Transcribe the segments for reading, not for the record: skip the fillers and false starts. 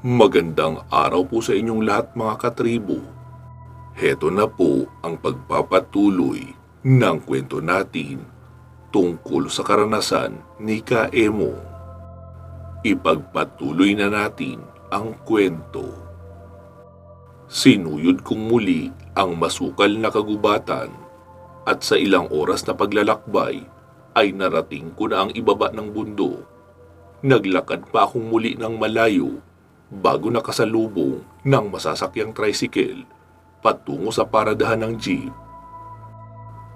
Magandang araw po sa inyong lahat mga katribo. Heto na po ang pagpapatuloy ng kwento natin tungkol sa karanasan ni Kaemo. Ipagpatuloy na natin ang kwento. Sinuyod kong muli ang masukal na kagubatan at sa ilang oras na paglalakbay ay narating ko na ang ibaba ng bundok. Naglakad pa akong muli ng malayo bago nakasalubong ng masasakyang tricycle patungo sa paradahan ng jeep.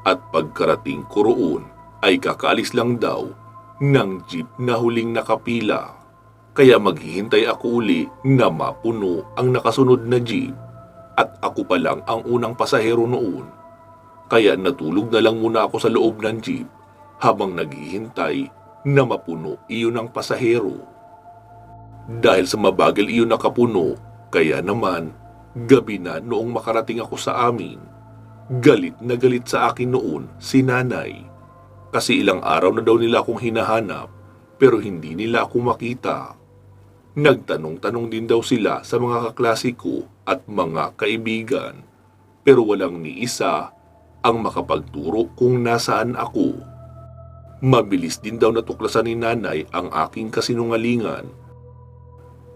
At pagkarating ko roon ay kakaalis lang daw ng jeep na huling nakapila. Kaya maghihintay ako uli na mapuno ang nakasunod na jeep at ako pa lang ang unang pasahero noon. Kaya natulog na lang muna ako sa loob ng jeep habang naghihintay na mapuno iyon ang pasahero. Dahil sa mabagal iyon nakapuno, kaya naman gabi na noong makarating ako sa amin. Galit na galit sa akin noon si nanay. Kasi ilang araw na daw nila akong hinahanap pero hindi nila ako makita. Nagtanong-tanong din daw sila sa mga kaklase ko at mga kaibigan pero walang ni isa ang makapagturo kung nasaan ako. Mabilis din daw natuklasan ni nanay ang aking kasinungalingan.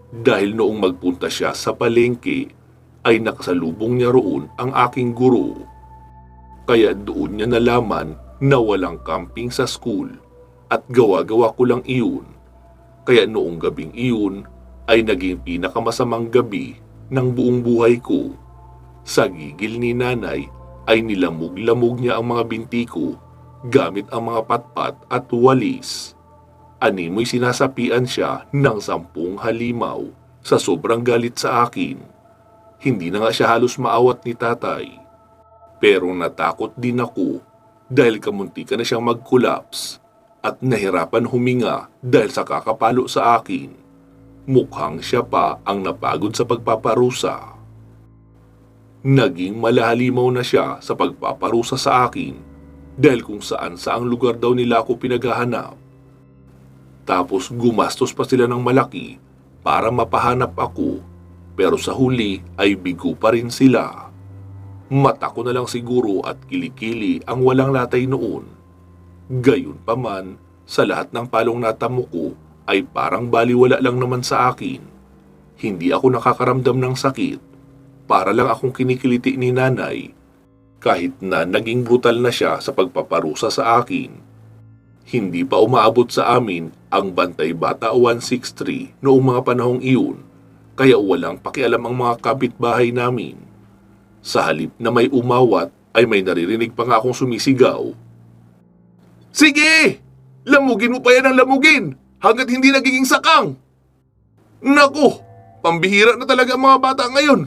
Dahil noong magpunta siya sa palengke ay nakasalubong niya roon ang aking guro. Kaya doon niya nalaman na walang camping sa school at gawa-gawa ko lang iyon. Kaya noong gabing iyon ay naging pinakamasamang gabi ng buong buhay ko. Sa gigil ni nanay ay nilamog-lamog niya ang mga binti ko gamit ang mga patpat at walis. Animoy sinasapian siya ng 10 halimaw sa sobrang galit sa akin. Hindi na nga siya halos maawat ni tatay. Pero natakot din ako dahil kamuntikan na siyang mag-collapse at nahirapan huminga dahil sa kakapalo sa akin. Mukhang siya pa ang napagod sa pagpaparusa. Naging malahalimaw na siya sa pagpaparusa sa akin dahil kung saan saang lugar daw nila ako pinaghahanap. Tapos gumastos pa sila ng malaki para mapahanap ako pero sa huli ay bigo pa rin sila. Mata ko na lang siguro at kilikili ang walang latay noon. Gayon pa man, sa lahat ng palong natamo ko ay parang baliwala lang naman sa akin. Hindi ako nakakaramdam ng sakit. Para lang akong kinikiliti ni nanay kahit na naging brutal na siya sa pagpaparusa sa akin. Hindi pa umaabot sa amin ang Bantay Bata 163 noong mga panahong iyon, kaya walang pakialam ang mga kapitbahay namin. Sa halip na may umawat ay may naririnig pa nga akong sumisigaw. "Sige! Lamugin mo pa yan ang lamugin hanggat hindi nagiging sakang!" Naku! Pambihira na talaga ang mga bata ngayon.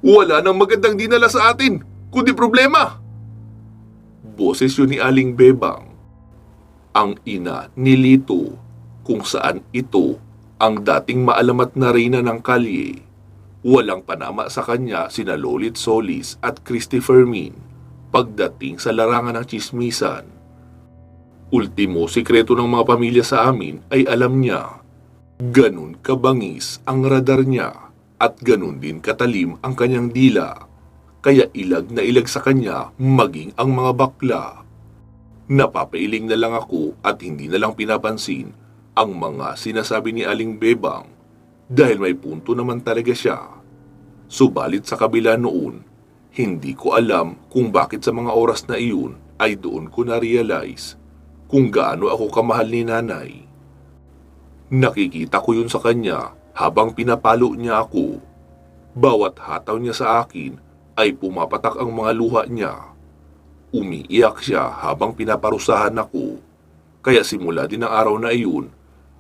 Wala nang magandang dinala sa atin, kundi problema. Boses yun ni Aling Bebang, ang ina ni Lito, kung saan ito ang dating maalamat na reyna ng kalye. Walang panama sa kanya sina Lolit Solis at Christy Fermin pagdating sa larangan ng tsismisan. Ultimo sikreto ng mga pamilya sa amin ay alam niya. Ganun kabangis ang radar niya at ganun din katalim ang kanyang dila. Kaya ilag na ilag sa kanya maging ang mga bakla. Napapailing na lang ako at hindi na lang pinapansin ang mga sinasabi ni Aling Bebang dahil may punto naman talaga siya. Subalit sa kabila noon, hindi ko alam kung bakit sa mga oras na iyon ay doon ko na-realize kung gaano ako kamahal ni nanay. Nakikita ko yun sa kanya habang pinapalo niya ako. Bawat hataw niya sa akin ay pumapatak ang mga luha niya. Umiiyak siya habang pinaparusahan ako. Kaya simula din ang araw na iyon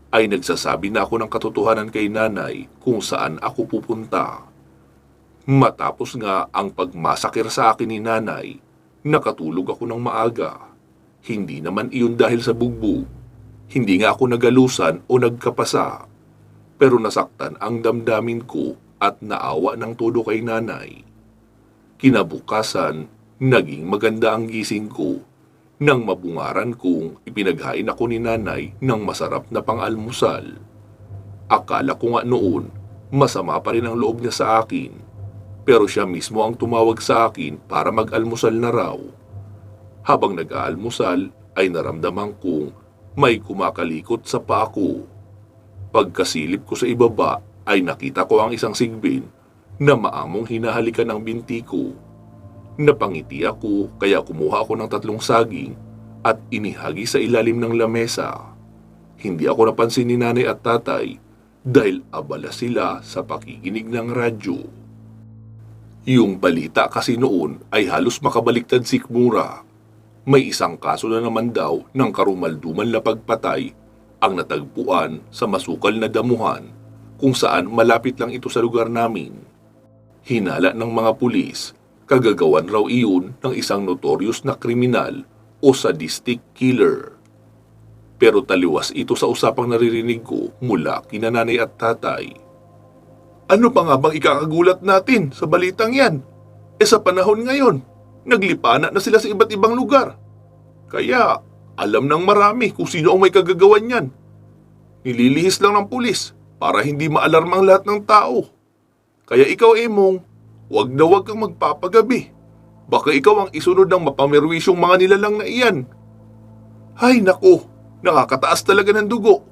ay nagsasabi na ako ng katotohanan kay nanay kung saan ako pupunta. Matapos nga ang pagmasakir sa akin ni nanay, nakatulog ako ng maaga. Hindi naman iyon dahil sa bugbog. Hindi nga ako nagalusan o nagkapasa. Pero nasaktan ang damdamin ko at naawa ng todo kay nanay. Kinabukasan, naging maganda ang gising ko nang mabungaran kong ipinaghain ako ni nanay ng masarap na pang-almusal. Akala ko nga noon Masama pa rin ang loob niya sa akin, pero siya mismo ang tumawag sa akin para mag-almusal na raw. Habang nag-aalmusal ay naramdaman kong may kumakalikot sa paa ko. Pagkasilip ko sa ibaba ay nakita ko ang isang sigbin na maamong hinahalikan ng binti ko. Napangiti ako kaya kumuha ako ng 3 saging at inihagi sa ilalim ng lamesa. Hindi ako napansin ni nanay at tatay dahil abala sila sa pakikinig ng radyo. Yung balita kasi noon ay halos makabaliktad sikmura. May isang kaso na naman daw ng karumalduman na pagpatay ang natagpuan sa masukal na damuhan kung saan malapit lang ito sa lugar namin. Hinala ng mga pulis, kagagawan raw iyon ng isang notorious na kriminal o sadistic killer. Pero taliwas ito sa usapang naririnig ko mula kina nanay at tatay. Ano pa nga bang ikakagulat natin sa balitang yan? Sa panahon ngayon, naglipana na sila sa iba't ibang lugar. Kaya, alam ng marami kung sino ang may kagagawan yan. Nililihis lang ng pulis para hindi maalarmang lahat ng tao. Kaya ikaw, Emong, wag na wag kang magpapagabi. Baka ikaw ang isunod ng mapamerwisyong mga nilalang na iyan. Ay nako, nakakataas talaga ng dugo.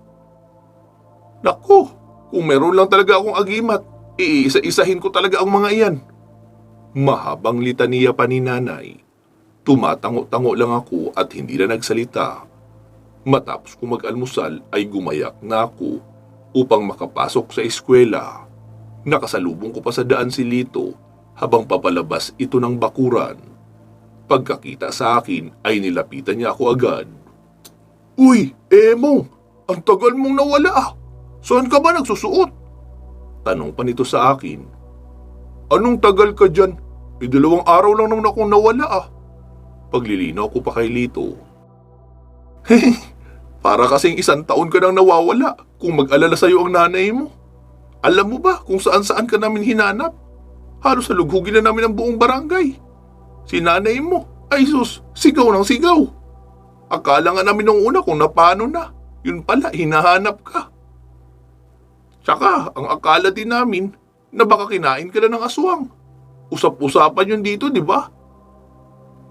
Nako, kung meron lang talaga akong agimat, iisa-isahin ko talaga ang mga iyan. Mahabang litaniya pa ni nanay. Tumatango-tango lang ako at hindi na nagsalita. Matapos ko mag-almusal ay gumayak na ako upang makapasok sa eskwela. Nakasalubong ko pa sa daan si Lito habang papalabas ito ng bakuran. Pagkakita sa akin ay nilapitan niya ako agad. Uy, Emong, ang tagal mong nawala ah. Saan ka ba nagsusuot? Tanong pa nito sa akin. Anong tagal ka dyan? 2 araw lang naman akong nawala ah. Paglilinaw ko pa kay Lito. Para kasing 1 taon ka nang nawawala kung mag-alala sa'yo ang nanay mo. Alam mo ba kung saan-saan ka namin hinanap? Halos salugugin na namin ang buong barangay. Si nanay mo, ay sus, sigaw ng sigaw. Akala nga namin nung una kung napano na. Yun pala, hinahanap ka. Tsaka, ang akala din namin na baka kinain ka na ng aswang. Usap-usapan yun dito, di ba?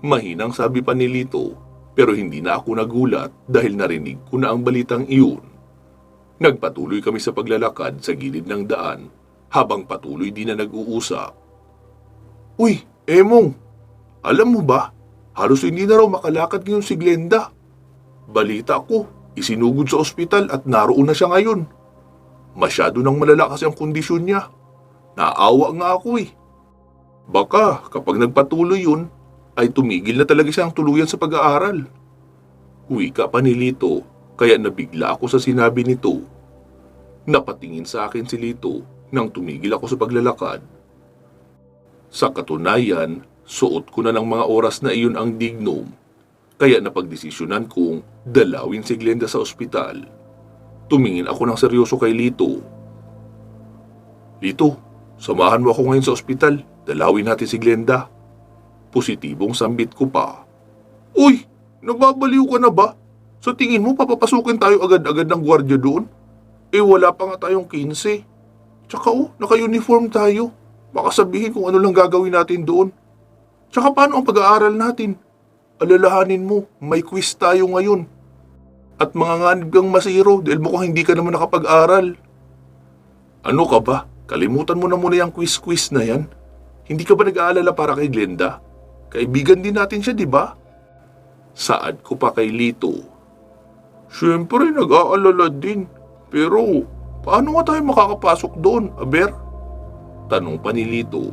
Mahinang sabi pa ni Lito, pero hindi na ako nagulat dahil narinig ko na ang balitang iyon. Nagpatuloy kami sa paglalakad sa gilid ng daan habang patuloy din na nag-uusap. Uy, Emong, alam mo ba, halos hindi na raw makalakad ngayon si Glenda. Balita ko, isinugod sa ospital at naroon na siya ngayon. Masyado nang malala kasi ang kondisyon niya. Naawa nga ako eh. Baka kapag nagpatuloy yun, ay tumigil na talaga siyang tuluyan sa pag-aaral. Wika pa ni Lito, kaya nabigla ako sa sinabi nito. Napatingin sa akin si Lito nang tumigil ako sa paglalakad. Sa katunayan, suot ko na ng mga oras na iyon ang dignum, kaya napagdesisyonan kong dalawin si Glenda sa ospital. Tumingin ako ng seryoso kay Lito. Lito, samahan mo ako ngayon sa ospital. Dalawin natin si Glenda. Positibong sambit ko pa. Uy, nababaliw ka na ba? Sa tingin mo papapasukin tayo agad-agad ng gwardiya doon? Wala pa nga tayong 15. Tsaka naka-uniform tayo. Baka sabihin kung ano lang gagawin natin doon. Tsaka paano ang pag-aaral natin? Alalahanin mo, may quiz tayo ngayon. At manganganib kang masiro dahil mukhang hindi ka naman nakapag-aral. Ano ka ba? Kalimutan mo na muna yung quiz-quiz na yan. Hindi ka ba nag-aalala para kay Glenda? Kaibigan din natin siya, di ba? Saad ko pa kay Lito. Siyempre, nag-aalala din. Pero, paano nga tayo makakapasok doon, Aber? Tanong pa ni Lito.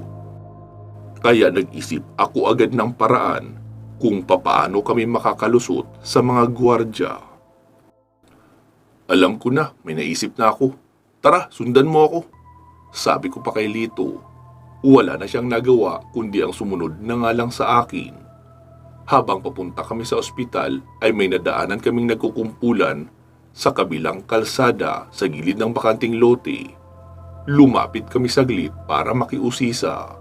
Kaya nag-isip ako agad ng paraan kung papaano kami makakalusot sa mga gwardya. Alam ko na, may naisip na ako. Tara, sundan mo ako. Sabi ko pa kay Lito. Wala na siyang nagawa kundi ang sumunod na nga lang sa akin. Habang papunta kami sa ospital ay may nadaanan kaming nagkukumpulan sa kabilang kalsada sa gilid ng bakanting lote. Lumapit kami saglit para makiusisa.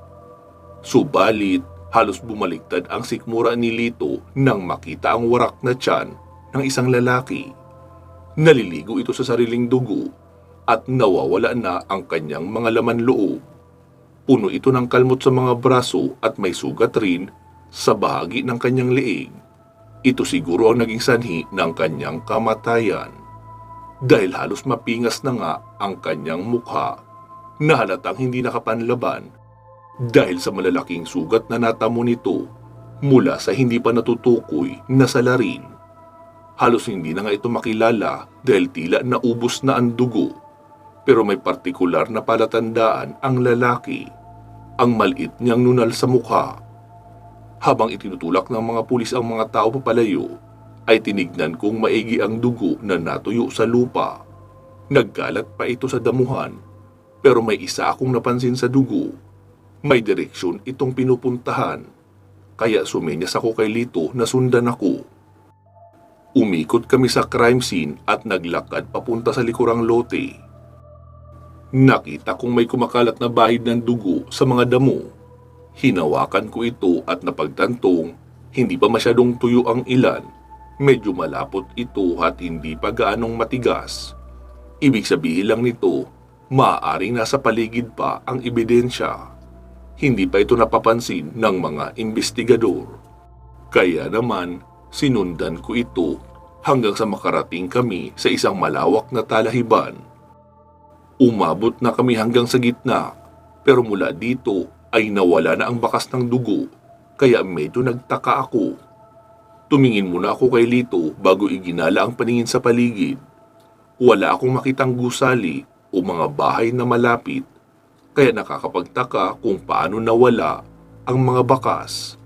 Subalit, halos bumaliktad ang sikmura ni Lito nang makita ang warak na tiyan ng isang lalaki. Naliligo ito sa sariling dugo at nawawala na ang kanyang mga laman loob. Puno ito ng kalmot sa mga braso at may sugat rin sa bahagi ng kanyang leeg. Ito siguro ang naging sanhi ng kanyang kamatayan. Dahil halos mapingas na nga ang kanyang mukha na halatang hindi nakapanlaban dahil sa malalaking sugat na natamo nito mula sa hindi pa natutukoy na salarin. Halos hindi na nga ito makilala dahil tila naubos na ang dugo. Pero may partikular na palatandaan ang lalaki, ang maliit niyang nunal sa mukha. Habang itinutulak ng mga pulis ang mga tao papalayo, ay tinignan kong maigi ang dugo na natuyo sa lupa. Nagkalat pa ito sa damuhan, pero may isa akong napansin sa dugo. May direksyon itong pinupuntahan, kaya sumenyas ako kay Lito na sundan ako. Umikot kami sa crime scene at naglakad papunta sa likurang lote. Nakita kong may kumakalat na bahid ng dugo sa mga damo. Hinawakan ko ito at napagtantong hindi pa masyadong tuyo ang ilan. Medyo malapot ito at hindi pa gaanong matigas. Ibig sabihin lang nito, maaaring nasa paligid pa ang ebidensya. Hindi pa ito napapansin ng mga investigador. Kaya naman, sinundan ko ito hanggang sa makarating kami sa isang malawak na talahiban. Umabot na kami hanggang sa gitna, pero mula dito ay nawala na ang bakas ng dugo, kaya medyo nagtaka ako. Tumingin muna ako kay Lito bago iginala ang paningin sa paligid. Wala akong makitang gusali o mga bahay na malapit, kaya nakakapagtaka kung paano nawala ang mga bakas.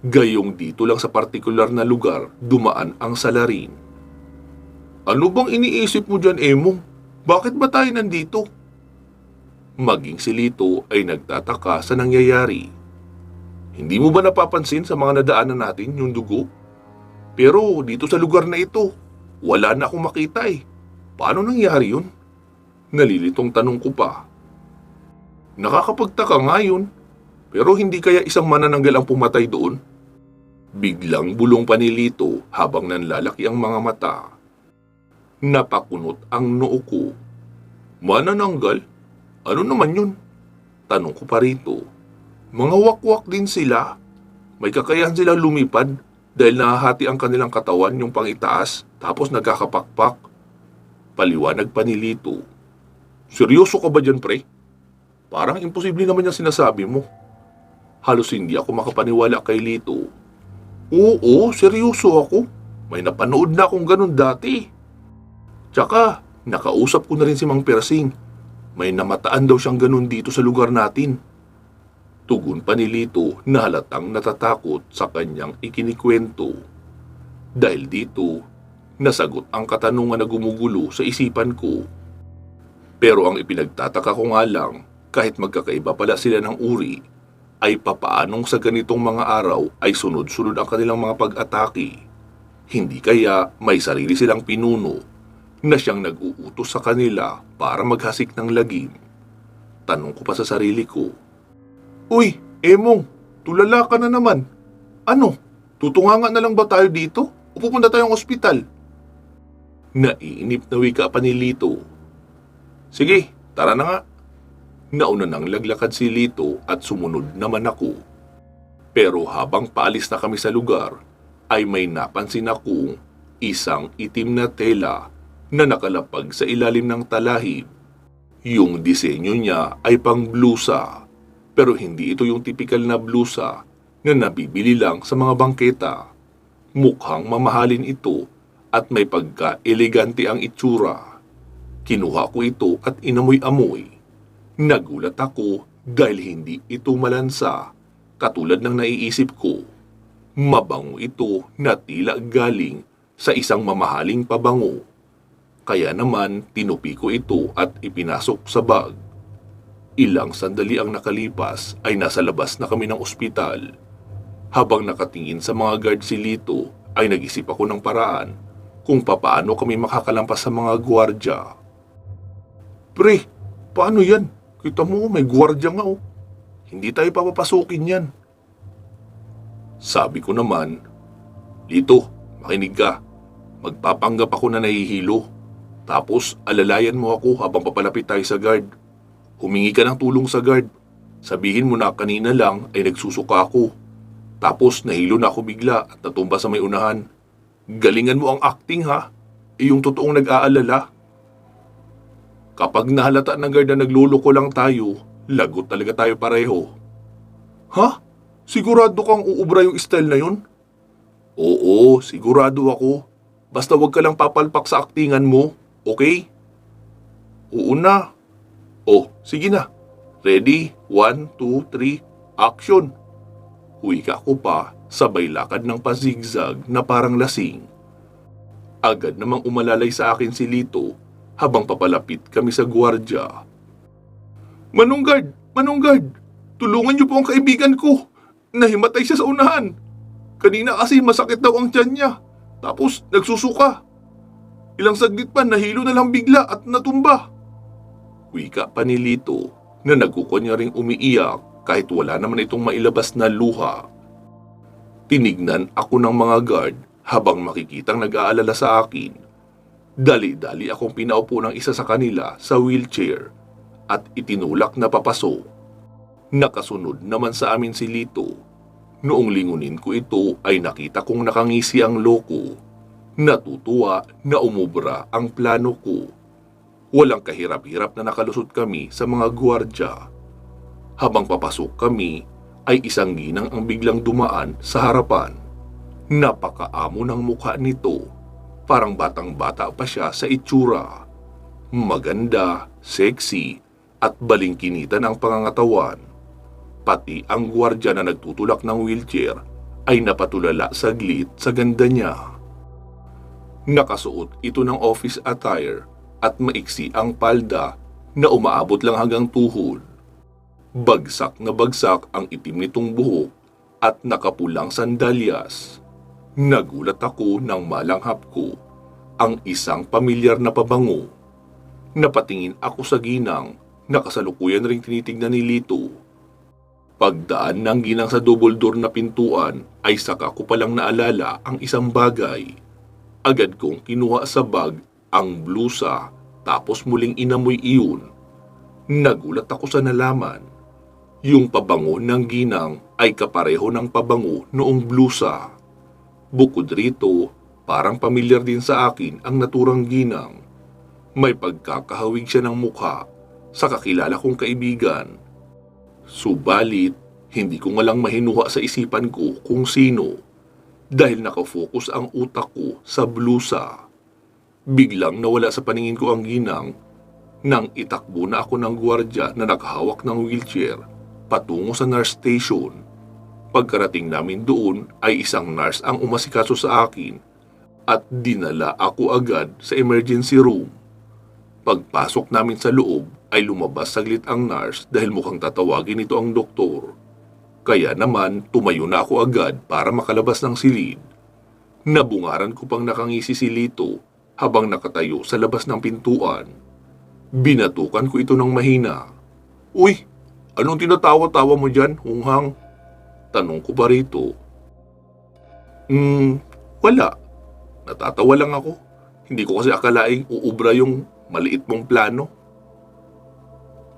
Gayong dito lang sa partikular na lugar dumaan ang salarin. Ano bang iniisip mo dyan, Emong? Bakit ba tayo nandito? Maging si Lito ay nagtataka sa nangyayari. Hindi mo ba napapansin sa mga nadaanan natin yung dugo? Pero dito sa lugar na ito, wala na akong makita eh. Paano nangyari yun? Nalilitong tanong ko pa. Nakakapagtaka nga yun, pero hindi kaya isang manananggal ang pumatay doon? Biglang bulong pa ni Lito habang nanlalaki ang mga mata. Napakunot ang noo ko. Manananggal? Ano naman yun? Tanong ko pa rito. Mga wakwak din sila. May kakayahan silang lumipad dahil nahahati ang kanilang katawan yung pangitaas tapos nagkakapakpak. Paliwanag pa ni Lito. Seryoso ka ba dyan, pre? Parang imposible naman yung sinasabi mo. Halos hindi ako makapaniwala kay Lito. Oo, seryoso ako. May napanood na akong ganun dati. Tsaka, nakausap ko na rin si Mang Persing. May namataan daw siyang ganun dito sa lugar natin. Tugon pa ni Lito na halatang natatakot sa kanyang ikinikwento. Dahil dito, nasagot ang katanungan na gumugulo sa isipan ko. Pero ang ipinagtataka ko nga lang, kahit magkakaiba pala sila ng uri, ay papaanong sa ganitong mga araw ay sunod-sunod ang kanilang mga pag-atake. Hindi kaya may sarili silang pinuno na siyang nag-uutos sa kanila para maghasik ng lagim. Tanong ko pa sa sarili ko. Uy, Emong, tulala ka na naman. Ano, tutunganga na lang ba tayo dito o pupunta tayong ospital? Naiinip na wika pa ni Lito. Sige, tara na nga. Nauna nang laglakad si Lito at sumunod naman ako. Pero habang paalis na kami sa lugar, ay may napansin akong isang itim na tela na nakalapag sa ilalim ng talahib. Yung disenyo niya ay pang blusa, pero hindi ito yung tipikal na blusa na nabibili lang sa mga bangketa. Mukhang mamahalin ito at may pagka-elegante ang itsura. Kinuha ko ito at inamoy-amoy. Nagulat ako dahil hindi ito malansa, katulad ng naiisip ko. Mabango ito na tila galing sa isang mamahaling pabango. Kaya naman tinupi ko ito at ipinasok sa bag. Ilang sandali ang nakalipas ay nasa labas na kami ng ospital. Habang nakatingin sa mga guard si Lito ay nag-isip ako ng paraan kung papaano kami makakalampas sa mga gwardya. Pre, paano yan? Kita mo may gwardya nga oh. Hindi tayo papapasukin yan. Sabi ko naman, Lito, makinig ka. Magpapanggap ako na nahihilo. Tapos alalayan mo ako habang papalapit tayo sa guard. Humingi ka ng tulong sa guard. Sabihin mo na kanina lang ay nagsusuka ako. Tapos nahilo na ako bigla at natumba sa may unahan. Galingan mo ang acting ha. Yung totoong nag-aalala. Kapag nahalata ng guard na nagluloko lang tayo, lagot talaga tayo pareho. Ha? Sigurado kang uubra yung style na yun? Oo, sigurado ako. Basta wag ka lang papalpak sa aktingan mo, okay? Oo na. Oh, sige na. Ready? 1, 2, 3, action! Wika ko pa, sabay lakad ng pazigzag na parang lasing. Agad namang umalalay sa akin si Lito habang papalapit kami sa gwardya. Manunggard! Manunggard! Tulungan niyo po ang kaibigan ko! Nahimatay siya sa unahan! Kanina kasi masakit daw ang tiyan niya. Tapos nagsusuka. Ilang saglit pa nahilo na lang bigla at natumba. Wika pa ni Lito na nagkukunya ring umiiyak kahit wala naman itong mailabas na luha. Tinignan ako ng mga guard habang makikitang nag-aalala sa akin. Dali-dali akong pinaupo ng isa sa kanila sa wheelchair at itinulak na papasok. Nakasunod naman sa amin si Lito. Noong lingunin ko ito ay nakita kong nakangisi ang loko. Natutuwa na umubra ang plano ko. Walang kahirap-hirap na nakalusot kami sa mga gwardya. Habang papasok kami ay isang ginang ang biglang dumaan sa harapan. Napakaamo ng mukha nito. Parang batang-bata pa siya sa itsura. Maganda, sexy at balingkinitan ang pangangatawan. Pati ang gwardya na nagtutulak ng wheelchair ay napatulala saglit sa ganda niya. Nakasuot ito ng office attire at maiksi ang palda na umaabot lang hanggang tuhod. Bagsak na bagsak ang itim nitong buhok at nakapulang sandalyas. Nagulat ako nang malanghap ko ang isang pamilyar na pabango. Napatingin ako sa ginang na kasalukuyan ring tinitignan ni Lito. Pagdaan ng ginang sa double door na pintuan ay saka ko palang naalala ang isang bagay. Agad kong kinuha sa bag ang blusa tapos muling inamoy iyon. Nagulat ako sa nalaman. Yung pabango ng ginang ay kapareho ng pabango noong blusa. Bukod rito, parang pamilyar din sa akin ang naturang ginang. May pagkakahawig siya ng mukha sa kakilala kong kaibigan. Subalit, hindi ko nga lang mahinuha sa isipan ko kung sino dahil nakafocus ang utak ko sa blusa. Biglang nawala sa paningin ko ang ginang nang itakbo na ako ng gwardya na nakahawak ng wheelchair patungo sa nurse station. Pagkarating namin doon ay isang nurse ang umasikaso sa akin at dinala ako agad sa emergency room. Pagpasok namin sa loob ay lumabas saglit ang nurse dahil mukhang tatawagin ito ang doktor. Kaya naman tumayo na ako agad para makalabas ng silid. Nabungaran ko pang nakangisi si Lito habang nakatayo sa labas ng pintuan. Binatukan ko ito ng mahina. Uy, anong tinatawa-tawa mo dyan, hunghang? Tanong ko pa rito. Wala. Natatawa lang ako. Hindi ko kasi akalaing uubra yung maliit mong plano.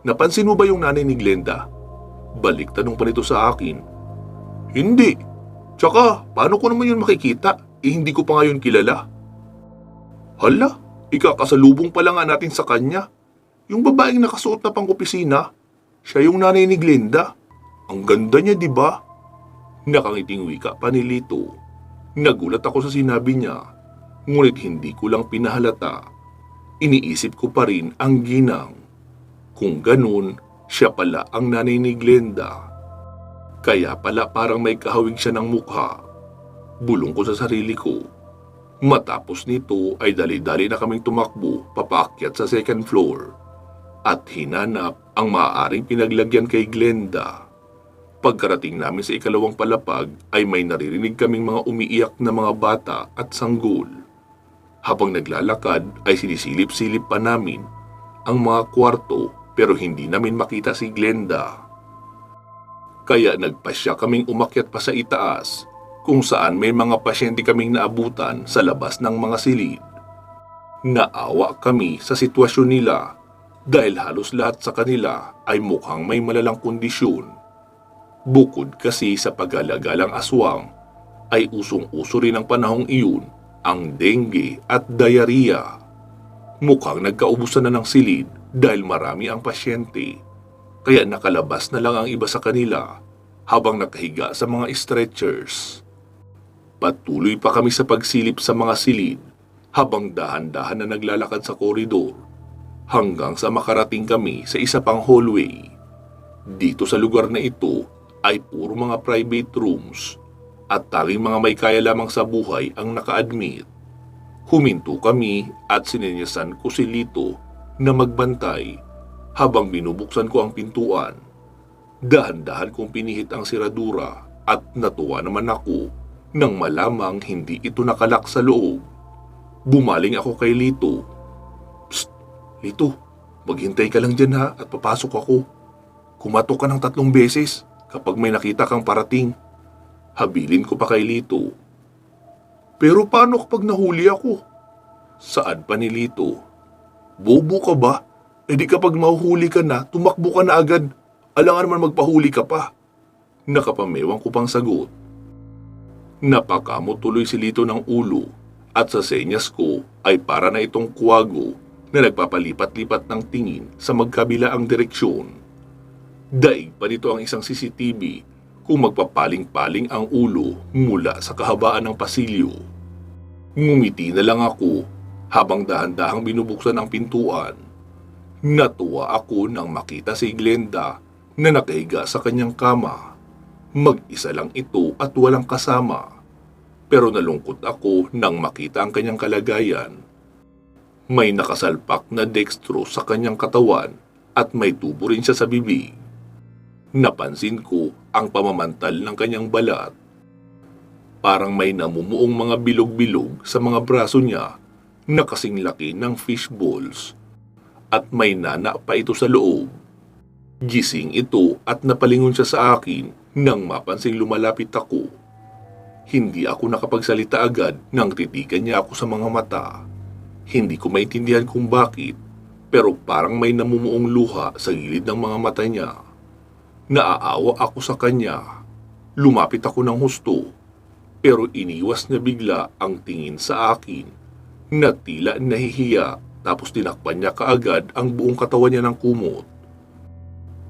Napansin mo ba yung nanay ni Glenda? Balik tanong pa nito sa akin. Hindi. Tsaka, paano ko naman yun makikita? Hindi ko pa ngayon kilala. Hala, ikakasalubong pa lang nga natin sa kanya. Yung babaeng nakasuot na pang-opisina, siya yung nanay ni Glenda. Ang ganda niya, di ba? Nakangiting wika pa ni Lito. Nagulat ako sa sinabi niya, ngunit hindi ko lang pinahalata. Iniisip ko pa rin ang ginang. Kung ganun, siya pala ang nanay ni Glenda. Kaya pala parang may kahawig siya ng mukha. Bulong ko sa sarili ko. Matapos nito ay dali-dali na kaming tumakbo papaakyat sa second floor at hinanap ang maaaring pinaglagyan kay Glenda. Pagkarating namin sa ikalawang palapag ay may naririnig kaming mga umiiyak na mga bata at sanggol. Habang naglalakad ay sinisilip-silip pa namin ang mga kwarto pero hindi namin makita si Glenda. Kaya nagpasya kaming umakyat pa sa itaas kung saan may mga pasyente kaming naabutan sa labas ng mga silid. Naawa kami sa sitwasyon nila dahil halos lahat sa kanila ay mukhang may malalang kondisyon. Bukod kasi sa pag-alagalang aswang, ay usong-uso rin ang panahong iyon ang dengue at diarrhea. Mukhang nagkaubusan na ng silid dahil marami ang pasyente, kaya nakalabas na lang ang iba sa kanila habang nakahiga sa mga stretchers. Patuloy pa kami sa pagsilip sa mga silid habang dahan-dahan na naglalakad sa koridor hanggang sa makarating kami sa isa pang hallway. Dito sa lugar na ito ay puro mga private rooms at tanging mga may kaya lamang sa buhay ang naka-admit. Huminto kami at sininyasan ko si Lito na magbantay habang binubuksan ko ang pintuan. Dahan-dahan kong pinihit ang siradura at natuwa naman ako nang malamang hindi ito nakalak sa loob. Bumaling ako kay Lito. "Psst, Lito, maghintay ka lang dyan ha at papasok ako. Kumatok ka ng 3 beses kapag may nakita kang parating." Habilin ko pa kay Lito. "Pero paano kapag nahuli ako?" Saan pa ni Lito? "Bobo ka ba? E di kapag mahuhuli ka na, tumakbo ka na agad. Alangan naman magpahuli ka pa." Nakapamewang ko pang sagot. Napakamo tuloy si Lito ng ulo at sa senyas ko ay para na itong kuwago na nagpapalipat-lipat ng tingin sa magkabilaang direksyon. Daig pa dito ang isang CCTV kung magpapaling-paling ang ulo mula sa kahabaan ng pasilyo. Ngumiti na lang ako habang dahan-dahang binubuksan ang pintuan. Natuwa ako nang makita si Glenda na nakahiga sa kanyang kama. Mag-isa lang ito at walang kasama. Pero nalungkot ako nang makita ang kanyang kalagayan. May nakasalpak na dextrose sa kanyang katawan at may tubo rin siya sa bibig. Napansin ko ang pamamantal ng kanyang balat. Parang may namumuong mga bilog-bilog sa mga braso niya na kasing laki ng fishballs at may nana pa ito sa loob. Gising ito at napalingon siya sa akin nang mapansing lumalapit ako. Hindi ako nakapagsalita agad nang titigan niya ako sa mga mata. Hindi ko maintindihan kung bakit, pero parang may namumuong luha sa gilid ng mga mata niya. Naaawa ako sa kanya. Lumapit ako ng husto, pero iniwas niya bigla ang tingin sa akin na tila nahihiya tapos tinakpan niya kaagad ang buong katawan niya ng kumot.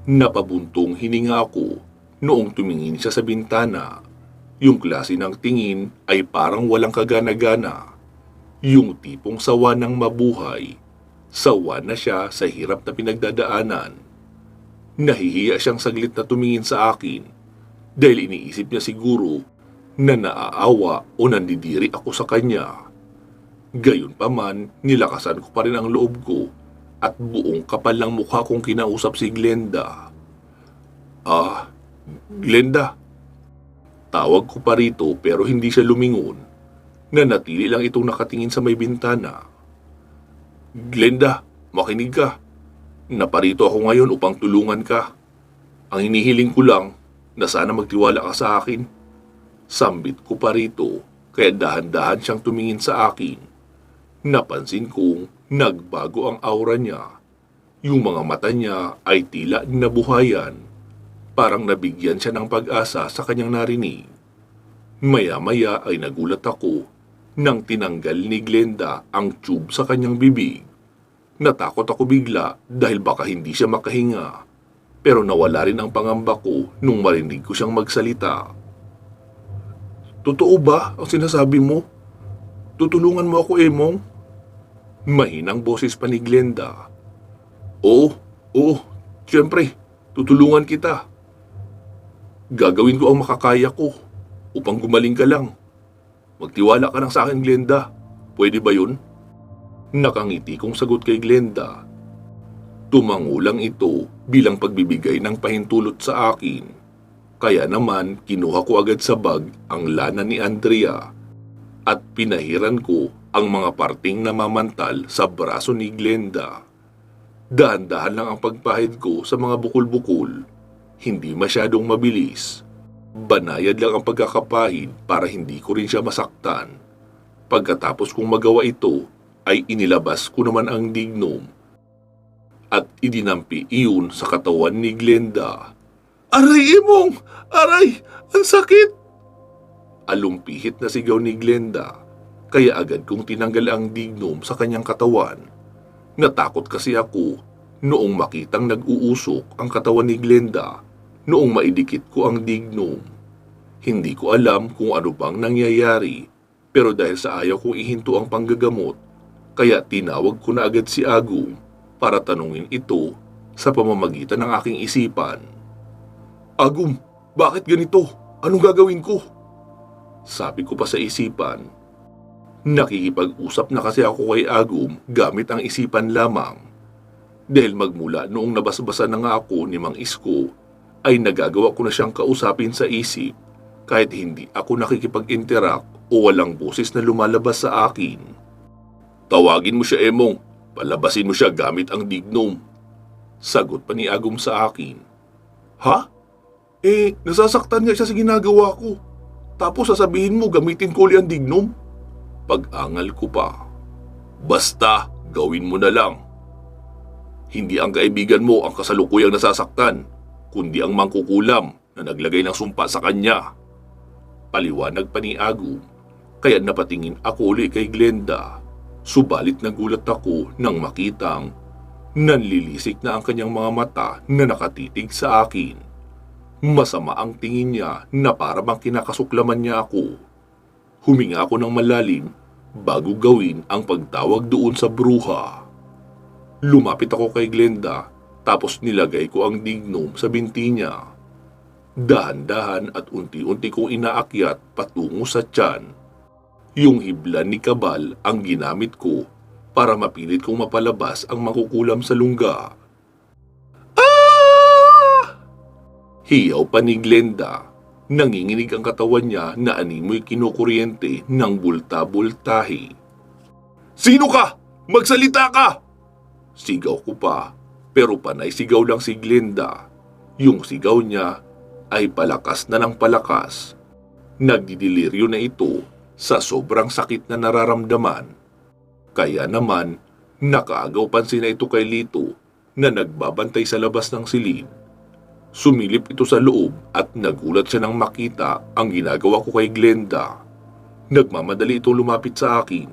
Napabuntong hininga ako noong tumingin siya sa bintana. Yung klase ng tingin ay parang walang kagana-gana. Yung tipong sawa ng mabuhay. Sawa na siya sa hirap na pinagdadaanan. Nahihiya siyang saglit na tumingin sa akin dahil iniisip niya siguro na naaawa o nandidiri ako sa kanya. Gayunpaman, nilakasan ko pa rin ang loob ko at buong kapal ng mukha kong kinausap si Glenda. Glenda." Tawag ko pa rito pero hindi siya lumingon. Nanatili lang itong nakatingin sa may bintana. "Glenda, makinig ka. Naparito ako ngayon upang tulungan ka. Ang hinihiling ko lang na sana magtiwala ka sa akin." Sambit ko pa rito kaya dahan-dahan siyang tumingin sa akin. Napansin kong nagbago ang aura niya. Yung mga mata niya ay tila nabuhayan. Parang nabigyan siya ng pag-asa sa kanyang narinig. Maya-maya ay nagulat ako nang tinanggal ni Glenda ang tube sa kanyang bibig. Natakot ako bigla dahil baka hindi siya makahinga. Pero nawala rin ang pangamba ko nung marinig ko siyang magsalita. "Totoo ba ang sinasabi mo? Tutulungan mo ako, Emong?" Mahinang boses pa ni Glenda. Oo, siyempre, tutulungan kita. Gagawin ko ang makakaya ko upang gumaling ka lang. Magtiwala ka lang sa akin, Glenda. Pwede ba yun?" Nakangiti kong sagot kay Glenda. Tumangulang ito bilang pagbibigay ng pahintulot sa akin. Kaya naman kinuha ko agad sa bag ang lana ni Andrea at pinahiran ko ang mga parting namamantal sa braso ni Glenda. Dahan-dahan lang ang pagpahid ko sa mga bukol-bukol. Hindi masyadong mabilis. Banayad lang ang pagkakapahid para hindi ko rin siya masaktan. Pagkatapos kong magawa ito, ay inilabas ko naman ang dignum at idinampi iyon sa katawan ni Glenda. Aray, Imong! Aray! Ang sakit! Alumpihit na sigaw ni Glenda, kaya agad kong tinanggal ang dignum sa kanyang katawan. Natakot kasi ako noong makitang nag-uusok ang katawan ni Glenda noong maidikit ko ang dignum. Hindi ko alam kung ano bang nangyayari, pero dahil sa ayaw kong ihinto ang panggagamot, kaya tinawag ko na agad si Agum para tanungin ito sa pamamagitan ng aking isipan. Agum, bakit ganito? Anong gagawin ko? Sabi ko pa sa isipan. Nakikipag-usap na kasi ako kay Agum gamit ang isipan lamang. Dahil magmula noong nabasbasan na nga ako ni Mang Isko, ay nagagawa ko na siyang kausapin sa isip kahit hindi ako nakikipag-interact o walang boses na lumalabas sa akin. Tawagin mo siya, Emong. Palabasin mo siya gamit ang dignum. Sagot pa ni Agum sa akin. Ha? Nasasaktan nga siya sa ginagawa ko. Tapos sasabihin mo gamitin ko ulit ang dignum? Pag-angal ko pa. Basta, gawin mo na lang. Hindi ang kaibigan mo ang kasalukuyang nasasaktan, kundi ang mangkukulam na naglagay ng sumpa sa kanya. Paliwanag pa ni Agum, kaya napatingin ako ulit kay Glenda. Subalit nagulat ako nang makitang nanlilisik na ang kanyang mga mata na nakatitig sa akin. Masama ang tingin niya na para bang kinakasuklaman niya ako. Huminga ako ng malalim bago gawin ang pagtawag doon sa bruha. Lumapit ako kay Glenda tapos nilagay ko ang dignum sa binti niya. Dahan-dahan at unti-unti kong inaakyat patungo sa tiyan. Yung hiblan ni Kabal ang ginamit ko para mapilit kong mapalabas ang makukulam sa lungga. Ah! Hiyaw pa ni Glenda. Nanginginig ang katawan niya na animoy kinukuryente ng bulta-bultahi. Sino ka? Magsalita ka! Sigaw ko pa, pero panay sigaw lang si Glenda. Yung sigaw niya ay palakas na ng palakas. Nagdidiliryo na ito sa sobrang sakit na nararamdaman. Kaya naman, nakaagaw pansin na ito kay Lito na nagbabantay sa labas ng silid. Sumilip ito sa loob at nagulat siya nang makita ang ginagawa ko kay Glenda. Nagmamadali itong lumapit sa akin.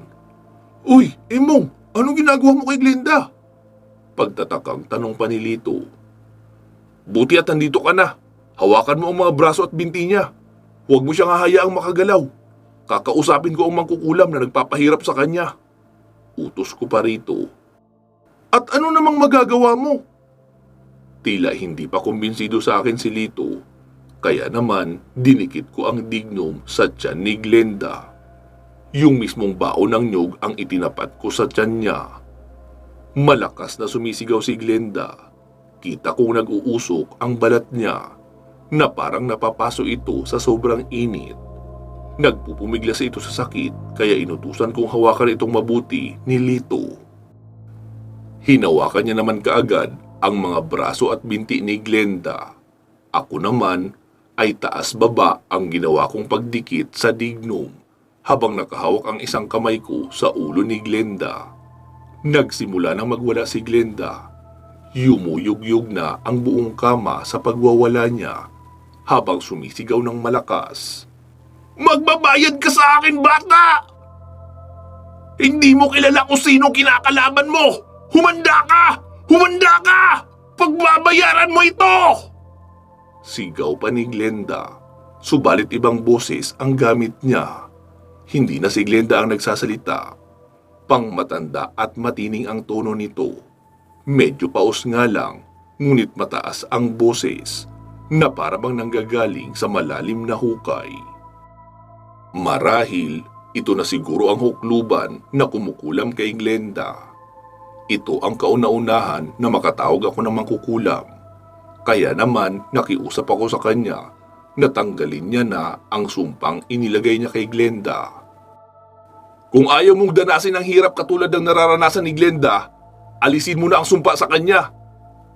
Uy, Emong, anong ginagawa mo kay Glenda? Pagtatakang tanong pa ni Lito. Buti at nandito ka na. Hawakan mo ang mga braso at binti niya. Huwag mo siyang hahayaang makagalaw. Kakausapin ko ang mangkukulam na nagpapahirap sa kanya. Utos ko pa rito. At ano namang magagawa mo? Tila hindi pa kumbinsido sa akin si Lito. Kaya naman, dinikit ko ang dignum sa tiyan ni Glenda. Yung mismong baon ng nyug ang itinapat ko sa tiyan niya. Malakas na sumisigaw si Glenda. Kita kong nag-uusok ang balat niya na parang napapaso ito sa sobrang init. Nagpupumiglas ito sa sakit kaya inutusan kong hawakan itong mabuti ni Lito. Hinawakan niya naman kaagad ang mga braso at binti ni Glenda. Ako naman ay taas-baba ang ginawa kong pagdikit sa dignum habang nakahawak ang isang kamay ko sa ulo ni Glenda. Nagsimula nang magwala si Glenda. Yumuyug-yug na ang buong kama sa pagwawala niya habang sumisigaw ng malakas. Magbabayad ka sa akin, bata! Hindi mo kilala kung sino kinakalaban mo! Humanda ka! Humanda ka! Pagbabayaran mo ito! Sigaw pa ni Glenda. Subalit ibang boses ang gamit niya. Hindi na si Glenda ang nagsasalita. Pangmatanda at matining ang tono nito. Medyo paus nga lang, ngunit mataas ang boses na parabang nanggagaling sa malalim na hukay. Marahil, ito na siguro ang hukluban na kumukulam kay Glenda. Ito ang kauna-unahan na makatawag ako ng mangkukulam. Kaya naman nakiusap ako sa kanya na tanggalin niya na ang sumpang inilagay niya kay Glenda. Kung ayaw mong danasin ang hirap katulad ng nararanasan ni Glenda, alisin mo na ang sumpa sa kanya.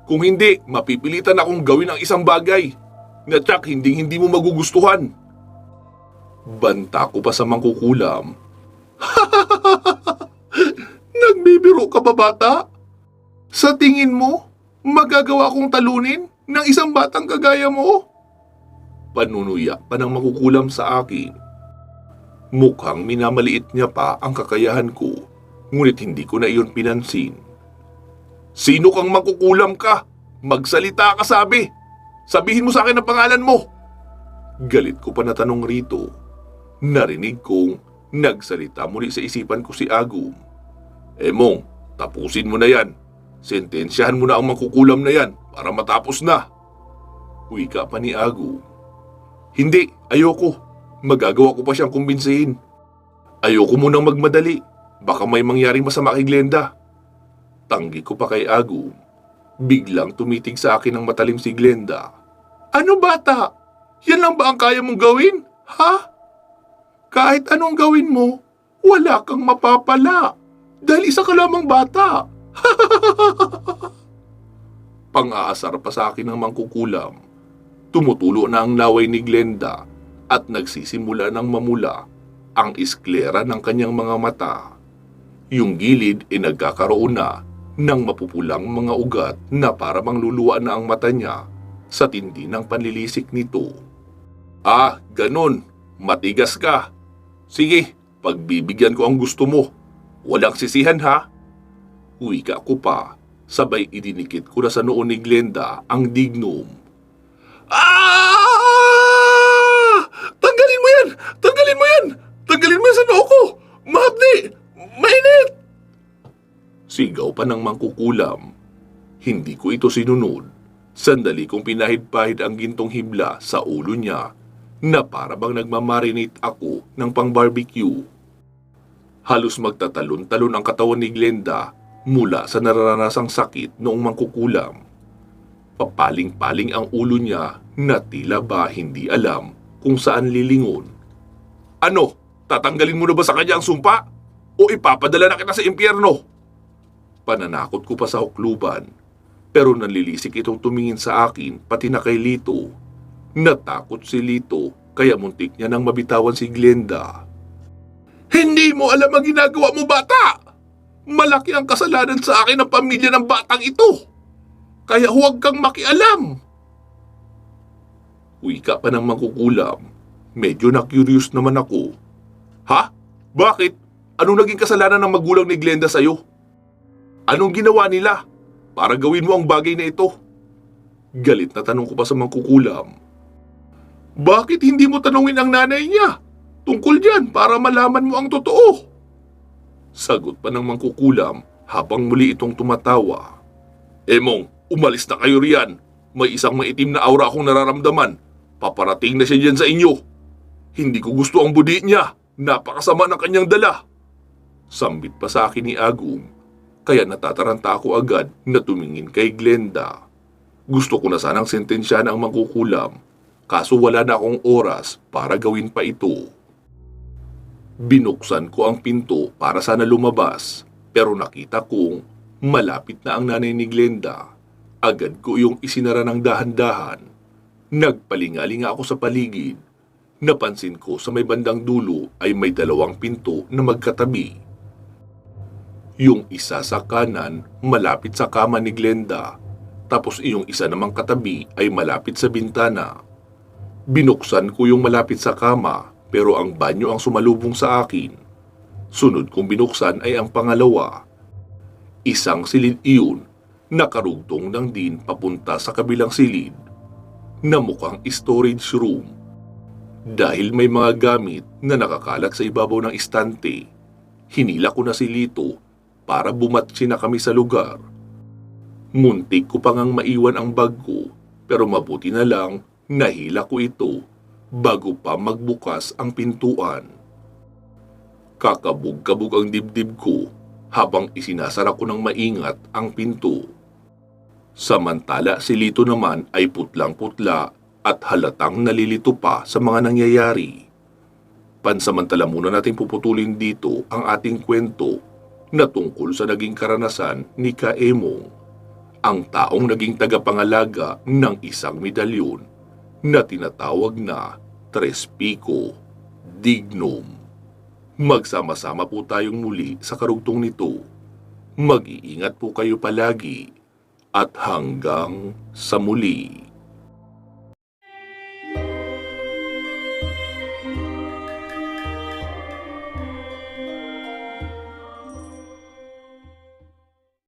Kung hindi, mapipilitan akong gawin ang isang bagay na tiyak hindi mo magugustuhan. Banta ko pa sa mangkukulam. Nagbibiro ka ba, bata? Sa tingin mo, magagawa kong talunin ng isang batang kagaya mo? Panunuya pa ng makukulam sa akin. Mukhang minamaliit niya pa ang kakayahan ko, ngunit hindi ko na iyon pinansin. Sino kang makukulam ka? Magsalita ka, sabi! Sabihin mo sa akin ang pangalan mo! Galit ko pa na tanong rito. Narinig kong nagsalita muli sa isipan ko si Agum. Mong, tapusin mo na yan. Sentensyahan mo na ang makukulam na yan para matapos na. Wika pa ni Agum. Hindi, ayoko. Magagawa ko pa siyang kumbinsihin. Ayoko munang magmadali. Baka may mangyaring masama kay Glenda. Tanggi ko pa kay Agum. Biglang tumitig sa akin ang matalim si Glenda. Ano, bata? Yan lang ba ang kaya mong gawin? Ha? Kahit anong gawin mo, wala kang mapapala. Dahil isa ka lamang bata. Pang-aasar pa sa akin ng mangkukulam. Tumutulo na ang laway ni Glenda at nagsisimula ng mamula ang isklera ng kanyang mga mata. Yung gilid ay nagkakaroon na ng mapupulang mga ugat na para bang luluwa na ang mata niya sa tindi ng panlilisik nito. Ah, ganun. Matigas ka. Sige, pagbibigyan ko ang gusto mo. Walang sisihan, ha? Wika ko pa, sabay idinikit ko na sa noo ni Glenda ang dignum. Ah! Tanggalin mo yan! Tanggalin mo yan! Tanggalin mo yan sa noo ko! Mahapdi! Mainit! Sigaw pa ng mangkukulam. Hindi ko ito sinunod. Sandali kong pinahid-pahid ang gintong hibla sa ulo niya na para bang nagmamarinate ako ng pang-barbecue. Halos magtatalon-talon ang katawan ni Glenda mula sa nararanasang sakit noong mangkukulam. Papaling-paling ang ulo niya na tila ba hindi alam kung saan lilingon. Ano? Tatanggalin mo na ba sa kanya ang sumpa? O ipapadala na kita sa impyerno? Pananakot ko pa sa hukluban, pero nalilisik itong tumingin sa akin pati na kay Lito. Natakot si Lito kaya muntik niya nang mabitawan si Glenda. Hindi mo alam ang ginagawa mo, bata! Malaki ang kasalanan sa akin ng pamilya ng batang ito. Kaya huwag kang makialam. Wika pa ng mangkukulam. Medyo na-curious naman ako. Ha? Bakit? Anong naging kasalanan ng magulang ni Glenda sa'yo? Anong ginawa nila para gawin mo ang bagay na ito? Galit na tanong ko pa sa mangkukulam. Bakit hindi mo tanungin ang nanay niya tungkol diyan para malaman mo ang totoo? Sagot pa ng mangkukulam habang muli itong tumatawa. Mong, umalis na kayo riyan. May isang maitim na aura akong nararamdaman. Paparating na siya diyan sa inyo. Hindi ko gusto ang budi niya. Napakasama ng kanyang dala. Sambit pa sa akin ni Agum. Kaya natataranta ako agad na tumingin kay Glenda. Gusto ko na sanang sentensyahan ang mangkukulam. Kaso wala na akong oras para gawin pa ito. Binuksan ko ang pinto para sana lumabas, pero nakita kong malapit na ang nanay ni Glenda. Agad ko yung isinara ng dahan-dahan. Nagpalingalinga ako sa paligid. Napansin ko sa may bandang dulo ay may dalawang pinto na magkatabi. Yung isa sa kanan malapit sa kama ni Glenda, tapos yung isa namang katabi ay malapit sa bintana. Binuksan ko yung malapit sa kama, pero ang banyo ang sumalubong sa akin. Sunod kong binuksan ay ang pangalawa. Isang silid iyon, nakarugtong ng din papunta sa kabilang silid, na mukhang storage room. Dahil may mga gamit na nakakalat sa ibabaw ng istante, hinila ko na si Lito para bumatsi na kami sa lugar. Muntik ko pang maiwan ang bag ko, pero mabuti na lang nahila ko ito bago pa magbukas ang pintuan. Kakabog-kabog ang dibdib ko habang isinasara ko ng maingat ang pinto. Samantala si Lito naman ay putlang-putla at halatang nalilito pa sa mga nangyayari. Pansamantala muna nating puputulin dito ang ating kwento na tungkol sa naging karanasan ni Kaemong, ang taong naging tagapangalaga ng isang medalyon na tinatawag na Tres Pico Dignum. Magsama-sama po tayong muli sa karugtong nito Mag-iingat po kayo palagi at hanggang sa muli.